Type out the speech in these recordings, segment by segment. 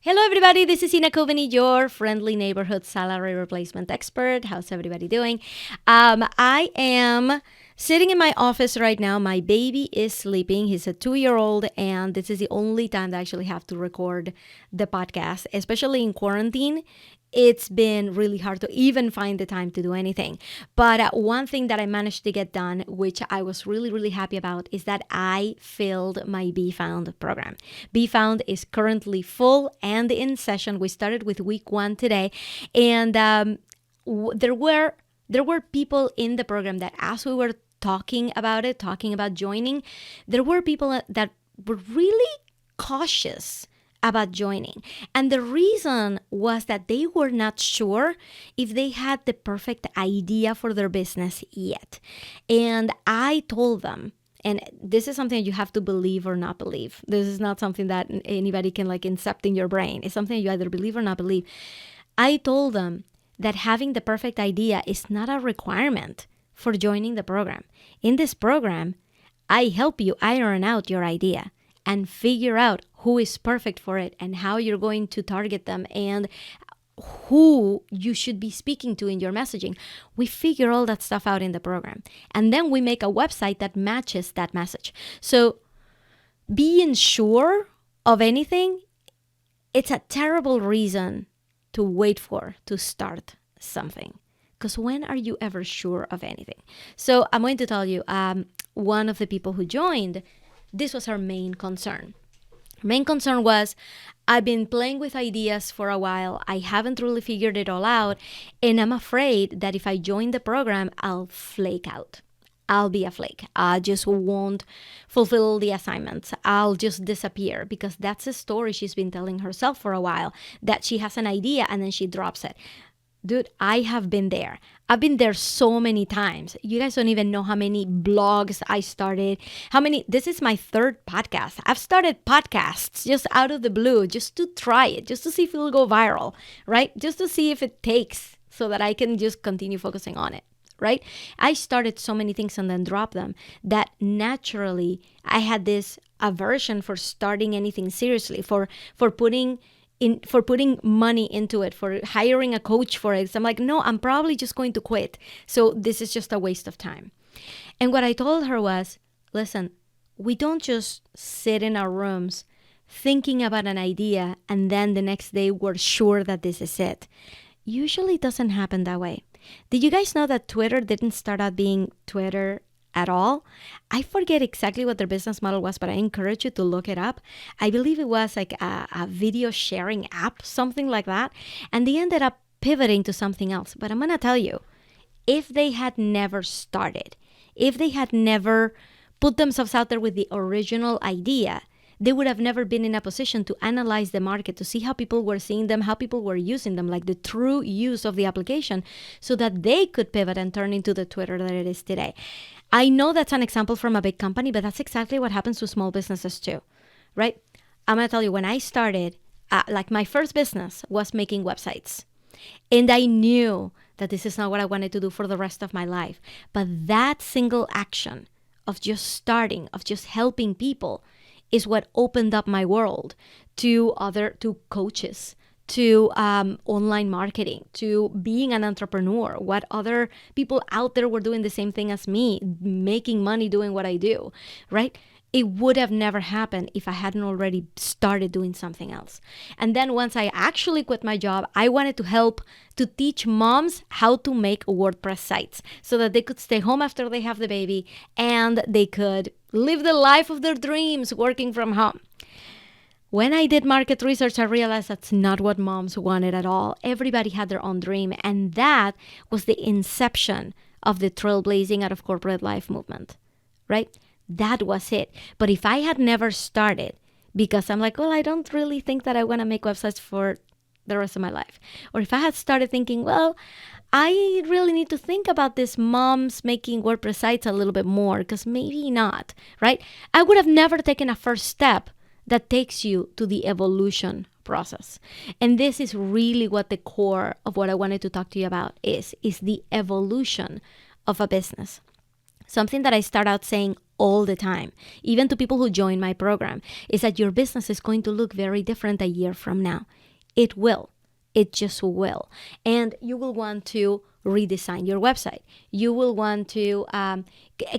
Hello, everybody. This is Ina Coveney, your friendly neighborhood salary replacement expert. How's everybody doing? I am sitting in my office right now. My baby is sleeping. He's a 2-year-old, and this is the only time that I actually have to record the podcast, especially in quarantine. It's been really hard to even find the time to do anything. But one thing that I managed to get done, which I was really, really happy about, is that I filled my Be Found program. Be Found is currently full and in session. We started with week 1 today. And there were people in the program that as we were talking about joining, there were people that were really cautious about joining. And the reason was that they were not sure if they had the perfect idea for their business yet. And I told them, and this is something you have to believe or not believe. This is not something that anybody can incept in your brain. It's something you either believe or not believe. I told them that having the perfect idea is not a requirement for joining the program. In this program, I help you iron out your idea and figure out who is perfect for it and how you're going to target them and who you should be speaking to in your messaging. We figure all that stuff out in the program. And then we make a website that matches that message. So being sure of anything, it's a terrible reason to wait for to start something. Because when are you ever sure of anything? So I'm going to tell you, one of the people who joined, this was her main concern. Her main concern was, I've been playing with ideas for a while. I haven't really figured it all out. And I'm afraid that if I join the program, I'll flake out. I'll be a flake. I just won't fulfill the assignments. I'll just disappear, because that's a story she's been telling herself for a while, that she has an idea and then she drops it. Dude, I have been there. I've been there so many times. You guys don't even know how many blogs I started. This is my 3rd podcast. I've started podcasts just out of the blue, just to try it, just to see if it'll go viral, right? Just to see if it takes so that I can just continue focusing on it, right? I started so many things and then dropped them that naturally I had this aversion for starting anything seriously, for putting money into it, for hiring a coach for it. So I'm like, no, I'm probably just going to quit. So this is just a waste of time. And what I told her was, listen, we don't just sit in our rooms thinking about an idea and then the next day we're sure that this is it. Usually it doesn't happen that way. Did you guys know that Twitter didn't start out being Twitter at all? I forget exactly what their business model was, but I encourage you to look it up. I believe it was like a video sharing app, something like that. And they ended up pivoting to something else. But I'm going to tell you, if they had never started, if they had never put themselves out there with the original idea, they would have never been in a position to analyze the market, to see how people were seeing them, how people were using them, like the true use of the application, so that they could pivot and turn into the Twitter that it is today. I know that's an example from a big company, but that's exactly what happens to small businesses too, right? I'm going to tell you, when I started, my first business was making websites. And I knew that this is not what I wanted to do for the rest of my life. But that single action of just starting, of just helping people, is what opened up my world to coaches, to online marketing, to being an entrepreneur, what other people out there were doing the same thing as me, making money doing what I do, right? It would have never happened if I hadn't already started doing something else. And then once I actually quit my job, I wanted to help to teach moms how to make WordPress sites so that they could stay home after they have the baby and they could live the life of their dreams working from home. When I did market research, I realized that's not what moms wanted at all. Everybody had their own dream. And that was the inception of the trailblazing out of corporate life movement, right? That was it. But if I had never started, because I'm like, well, I don't really think that I want to make websites for the rest of my life. Or if I had started thinking, well, I really need to think about this moms making WordPress sites a little bit more, because maybe not, right? I would have never taken a first step that takes you to the evolution process. And this is really what the core of what I wanted to talk to you about is the evolution of a business. Something that I start out saying all the time, even to people who join my program, is that your business is going to look very different a year from now. It will. It just will. And you will want to redesign your website. You will want to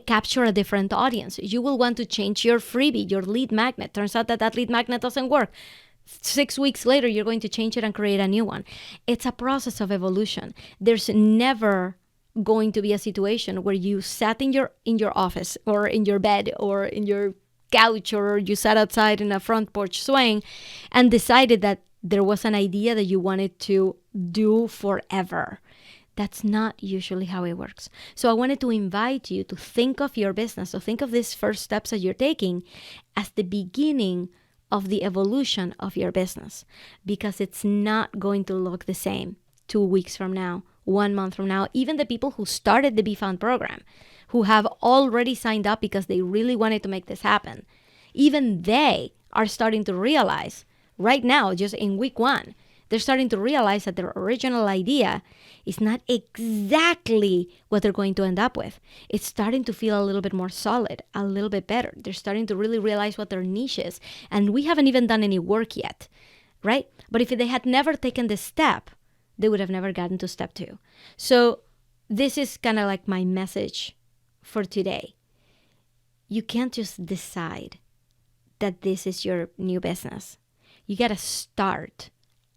capture a different audience. You will want to change your freebie, your lead magnet. Turns out that lead magnet doesn't work. 6 weeks later, you're going to change it and create a new one. It's a process of evolution. There's never going to be a situation where you sat in your office or in your bed or in your couch, or you sat outside in a front porch swing and decided that there was an idea that you wanted to do forever. That's not usually how it works. So I wanted to invite you to think of your business, so think of these first steps that you're taking as the beginning of the evolution of your business, because it's not going to look the same 2 weeks from now, 1 month from now. Even the people who started the Be Found program, who have already signed up because they really wanted to make this happen, even they are starting to realize right now, just in week 1, they're starting to realize that their original idea is not exactly what they're going to end up with. It's starting to feel a little bit more solid, a little bit better. They're starting to really realize what their niche is. And we haven't even done any work yet, right? But if they had never taken this step, they would have never gotten to step 2. So this is kind of like my message for today. You can't just decide that this is your new business. You got to start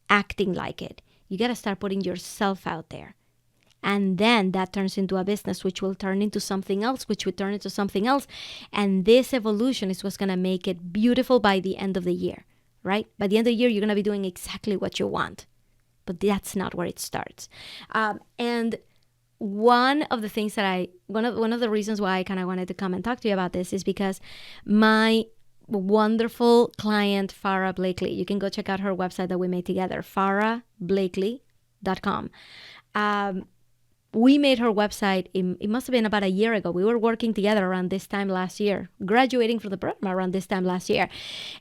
acting like it. You got to start putting yourself out there. And then that turns into a business, which will turn into something else, which will turn into something else. And this evolution is what's going to make it beautiful by the end of the year, right? By the end of the year, you're going to be doing exactly what you want. But that's not where it starts. And one of the things that one of the reasons why I kind of wanted to come and talk to you about this is because my wonderful client, Farah Blakely, you can go check out her website that we made together, farahblakely.com. We made her website, it must have been about a year ago. We were working together around this time last year, graduating from the program around this time last year.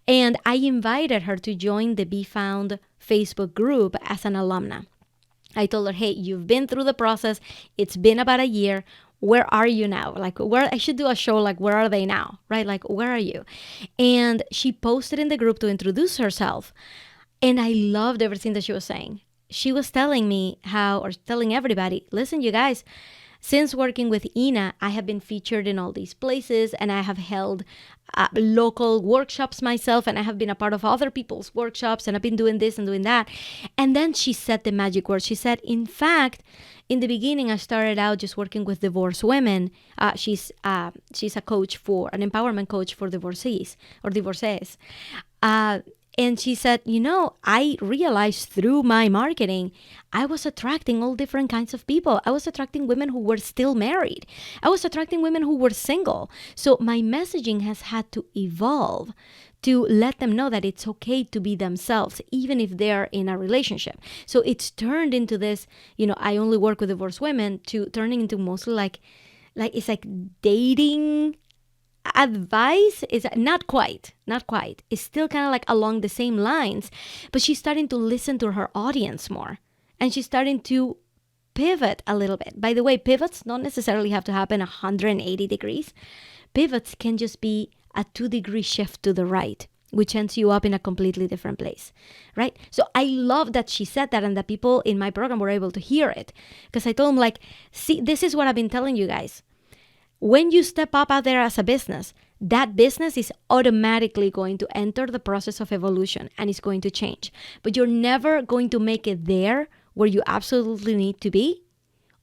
And I invited her to join the Be Found Facebook group as an alumna. I told her, hey, you've been through the process. It's been about a year. Where are you now? Like, where I should do a show like, where are they now? Right? Like, where are you? And she posted in the group to introduce herself. And I loved everything that she was saying. She was telling me telling everybody, listen, you guys, since working with Ina, I have been featured in all these places, and I have held local workshops myself, and I have been a part of other people's workshops, and I've been doing this and doing that. And then she said the magic word. She said, in fact, in the beginning, I started out just working with divorced women. She's a coach, an empowerment coach for divorcees or divorcees. And she said, I realized through my marketing, I was attracting all different kinds of people. I was attracting women who were still married. I was attracting women who were single. So my messaging has had to evolve to let them know that it's okay to be themselves, even if they're in a relationship. So it's turned into this, I only work with divorced women, to turning into mostly like it's like dating advice. Is not quite. It's still kind of like along the same lines, but she's starting to listen to her audience more, and she's starting to pivot a little bit. By the way, pivots don't necessarily have to happen 180 degrees. Pivots can just be a 2-degree shift to the right, which ends you up in a completely different place, right? So I love that she said that, and that people in my program were able to hear it, because I told them, see, this is what I've been telling you guys. When you step up out there as a business, that business is automatically going to enter the process of evolution, and it's going to change. But you're never going to make it there where you absolutely need to be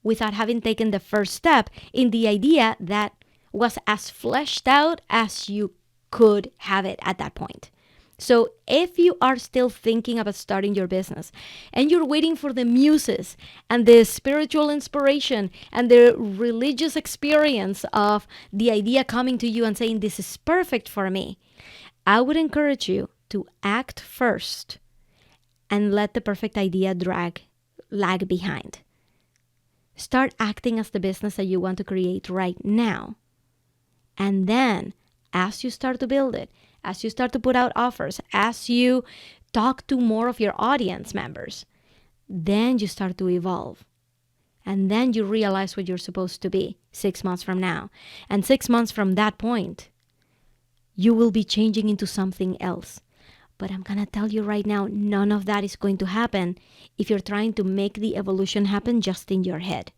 without having taken the first step in the idea that was as fleshed out as you could have it at that point. So if you are still thinking about starting your business, and you're waiting for the muses and the spiritual inspiration and the religious experience of the idea coming to you and saying, this is perfect for me, I would encourage you to act first and let the perfect idea lag behind. Start acting as the business that you want to create right now. And then, as you start to build it, as you start to put out offers, as you talk to more of your audience members, then you start to evolve. And then you realize what you're supposed to be. 6 months from now. And 6 months from that point, you will be changing into something else. But I'm going to tell you right now, none of that is going to happen if you're trying to make the evolution happen just in your head.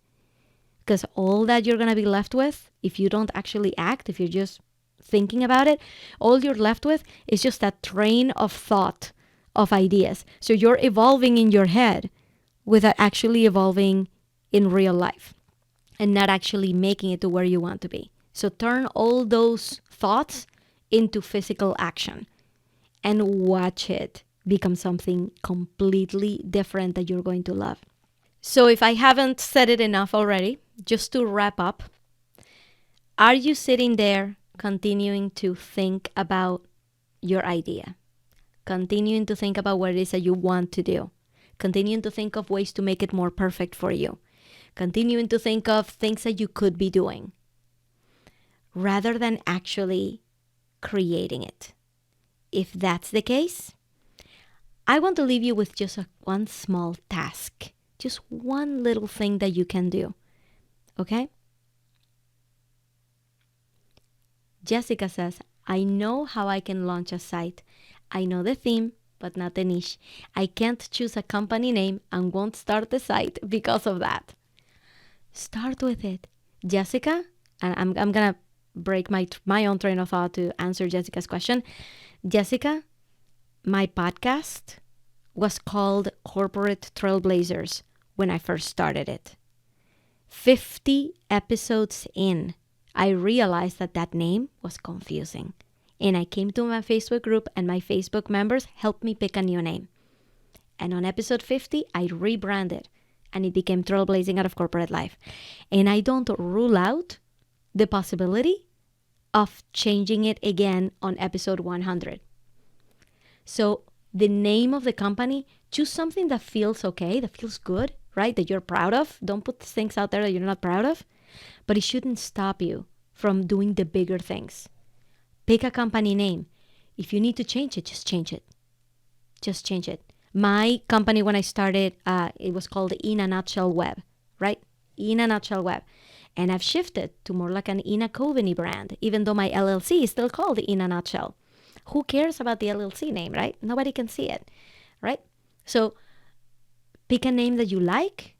Because all that you're going to be left with, if you don't actually act, if you're just thinking about it, all you're left with is just that train of thought of ideas. So you're evolving in your head without actually evolving in real life and not actually making it to where you want to be. So turn all those thoughts into physical action and watch it become something completely different that you're going to love. So if I haven't said it enough already, just to wrap up, are you sitting there continuing to think about your idea? Continuing to think about what it is that you want to do? Continuing to think of ways to make it more perfect for you? Continuing to think of things that you could be doing rather than actually creating it? If that's the case, I want to leave you with just one small task, just one little thing that you can do, okay? Jessica says, I know how I can launch a site. I know the theme, but not the niche. I can't choose a company name and won't start the site because of that. Start with it. Jessica, and I'm going to break my own train of thought to answer Jessica's question. Jessica, my podcast was called Corporate Trailblazers when I first started it. 50 episodes in, I realized that name was confusing. And I came to my Facebook group and my Facebook members helped me pick a new name. And on episode 50, I rebranded and it became Trailblazing Out of Corporate Life. And I don't rule out the possibility of changing it again on episode 100. So the name of the company, choose something that feels okay, that feels good, right? That you're proud of. Don't put things out there that you're not proud of. But it shouldn't stop you from doing the bigger things. Pick a company name. If you need to change it, just change it. Just change it. My company, when I started, it was called In a Nutshell Web, right? In a Nutshell Web. And I've shifted to more like an Ina Coveney brand, even though my LLC is still called In a Nutshell. Who cares about the LLC name, right? Nobody can see it, right? So pick a name that you like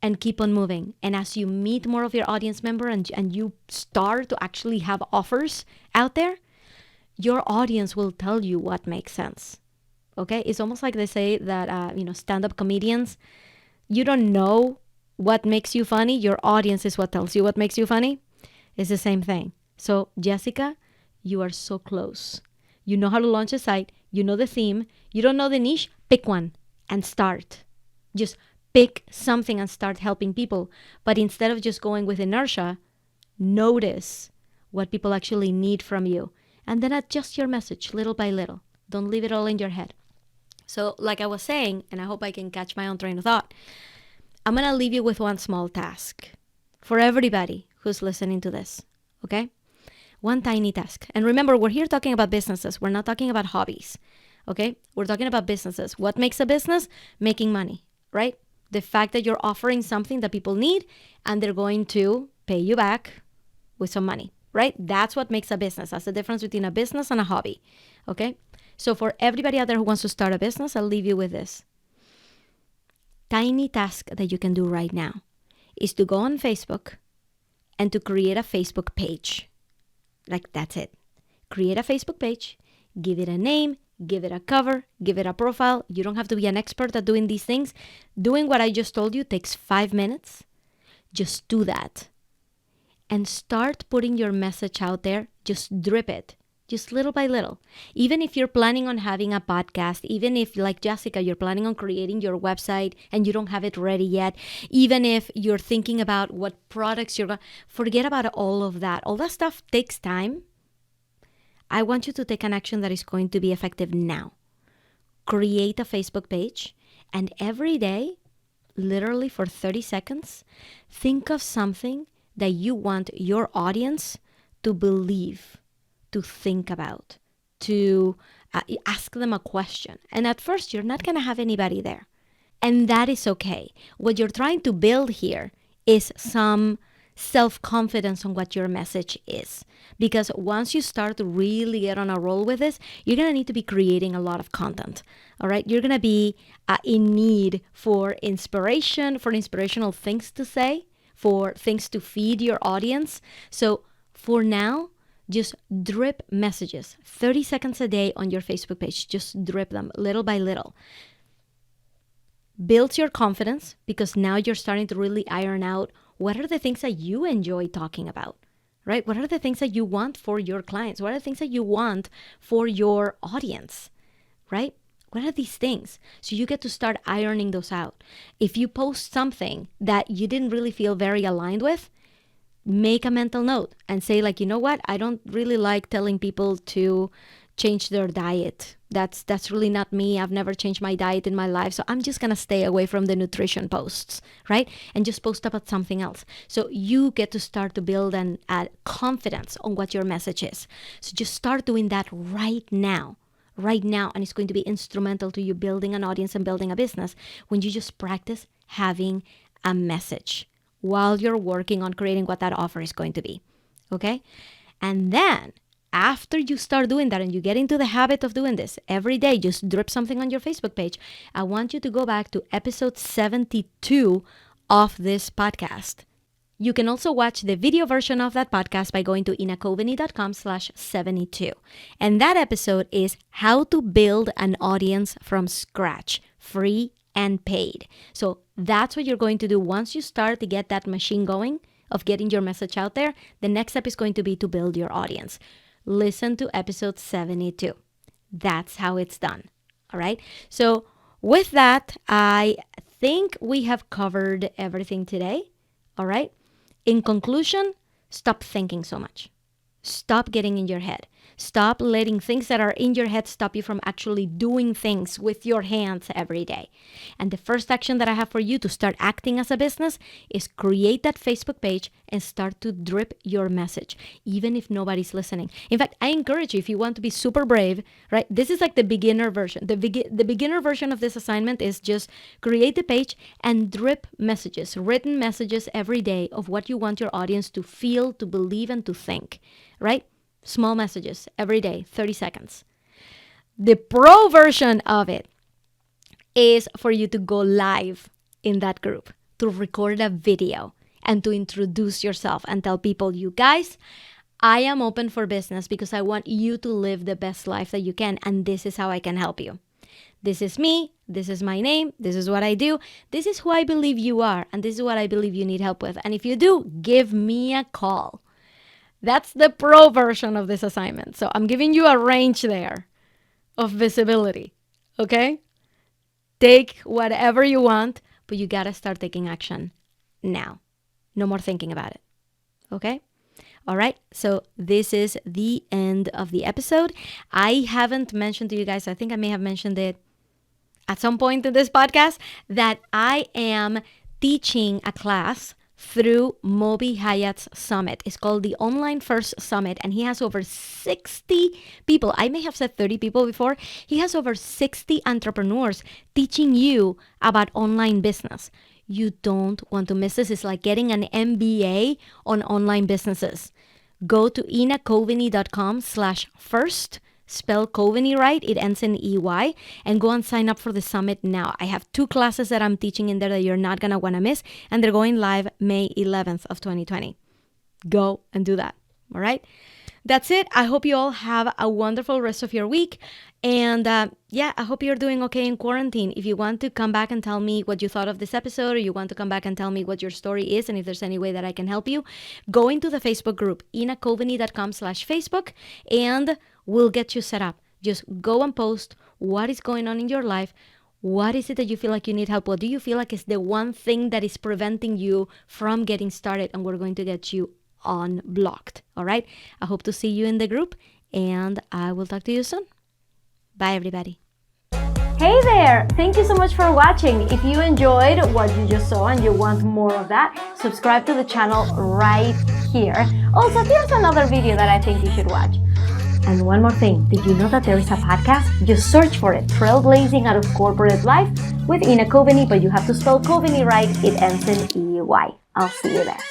and keep on moving. And as you meet more of your audience member and you start to actually have offers out there, your audience will tell you what makes sense. Okay? It's almost like they say that, stand-up comedians, you don't know what makes you funny. Your audience is what tells you what makes you funny. It's the same thing. So Jessica, you are so close. You know how to launch a site. You know the theme. You don't know the niche. Pick one and start. Just pick something and start helping people. But instead of just going with inertia, notice what people actually need from you. And then adjust your message little by little. Don't leave it all in your head. So like I was saying, and I hope I can catch my own train of thought, I'm going to leave you with one small task for everybody who's listening to this, okay? One tiny task. And remember, we're here talking about businesses. We're not talking about hobbies, okay? We're talking about businesses. What makes a business? Making money, right? The fact that you're offering something that people need and they're going to pay you back with some money, right? That's what makes a business. That's the difference between a business and a hobby, okay? So for everybody out there who wants to start a business, I'll leave you with this. Tiny task that you can do right now is to go on Facebook and to create a Facebook page. Like, that's it. Create a Facebook page, give it a name, give it a cover, give it a profile. You don't have to be an expert at doing these things. Doing what I just told you takes 5 minutes. Just do that. And start putting your message out there. Just drip it. Just little by little. Even if you're planning on having a podcast, even if, like Jessica, you're planning on creating your website and you don't have it ready yet, even if you're thinking about what products you're going to, forget about all of that. All that stuff takes time. I want you to take an action that is going to be effective now. Create a Facebook page, and every day, literally for 30 seconds, think of something that you want your audience to believe, to think about, to ask them a question. And at first, you're not going to have anybody there. And that is okay. What you're trying to build here is some self-confidence on what your message is. Because once you start to really get on a roll with this, you're going to need to be creating a lot of content. All right. You're going to be in need for inspiration, for inspirational things to say, for things to feed your audience. So for now, just drip messages, 30 seconds a day on your Facebook page. Just drip them little by little. Builds your confidence because now you're starting to really iron out what are the things that you enjoy talking about, right? What are the things that you want for your clients? What are the things that you want for your audience, right? What are these things? So you get to start ironing those out. If you post something that you didn't really feel very aligned with, make a mental note and say, like, you know what? I don't really like telling people to change their diet. That's really not me. I've never changed my diet in my life. So I'm just going to stay away from the nutrition posts, right? And just post about something else. So you get to start to build an confidence on what your message is. So just start doing that right now. And it's going to be instrumental to you building an audience and building a business when you just practice having a message while you're working on creating what that offer is going to be. Okay? And then after you start doing that and you get into the habit of doing this every day, just drip something on your Facebook page. I want you to go back to episode 72 of this podcast. You can also watch the video version of that podcast by going to inacoveney.com/72. And that episode is how to build an audience from scratch, free and paid. So that's what you're going to do once you start to get that machine going of getting your message out there. The next step is going to be to build your audience. Listen to episode 72. That's how it's done. All right. So with that, I think we have covered everything today. All right. In conclusion, stop thinking so much. Stop getting in your head. Stop letting things that are in your head stop you from actually doing things with your hands every day. And the first action that I have for you to start acting as a business is create that Facebook page and start to drip your message, even if nobody's listening. In fact, I encourage you, if you want to be super brave, right? This is like the beginner version. The beginner version of this assignment is just create the page and drip messages, written messages every day of what you want your audience to feel, to believe, and to think, right? Small messages every day, 30 seconds. The pro version of it is for you to go live in that group, to record a video and to introduce yourself and tell people, you guys, I am open for business because I want you to live the best life that you can. And this is how I can help you. This is me. This is my name. This is what I do. This is who I believe you are. And this is what I believe you need help with. And if you do, give me a call. That's the pro version of this assignment. So I'm giving you a range there of visibility, okay? Take whatever you want, but you got to start taking action now. No more thinking about it, okay? All right, so this is the end of the episode. I haven't mentioned to you guys, I think I may have mentioned it at some point in this podcast, that I am teaching a class through Moby Hyatt's summit. It's called the Online First Summit, and he has over 60 people. I may have said 30 people before. He has over 60 entrepreneurs teaching you about online business. You don't want to miss this. It's like getting an MBA on online businesses. Go to inacoveney.com/first. Spell Coveney right, it ends in EY, and go and sign up for the summit now. I have 2 classes that I'm teaching in there that you're not going to want to miss, and they're going live May 11th of 2020. Go and do that, all right? That's it. I hope you all have a wonderful rest of your week, and I hope you're doing okay in quarantine. If you want to come back and tell me what you thought of this episode, or you want to come back and tell me what your story is, and if there's any way that I can help you, go into the Facebook group, inacoveney.com/Facebook, and we'll get you set up. Just go and post what is going on in your life. What is it that you feel like you need help? What do you feel like is the one thing that is preventing you from getting started? And we're going to get you unblocked. All right. I hope to see you in the group, and I will talk to you soon. Bye, everybody. Hey there! Thank you so much for watching. If you enjoyed what you just saw and you want more of that, subscribe to the channel right here. Also, here's another video that I think you should watch. And one more thing, did you know that there is a podcast? Just search for it, Trailblazing Out of Corporate Life with Ina Coveney, but you have to spell Coveney right. It ends in EY. I'll see you there.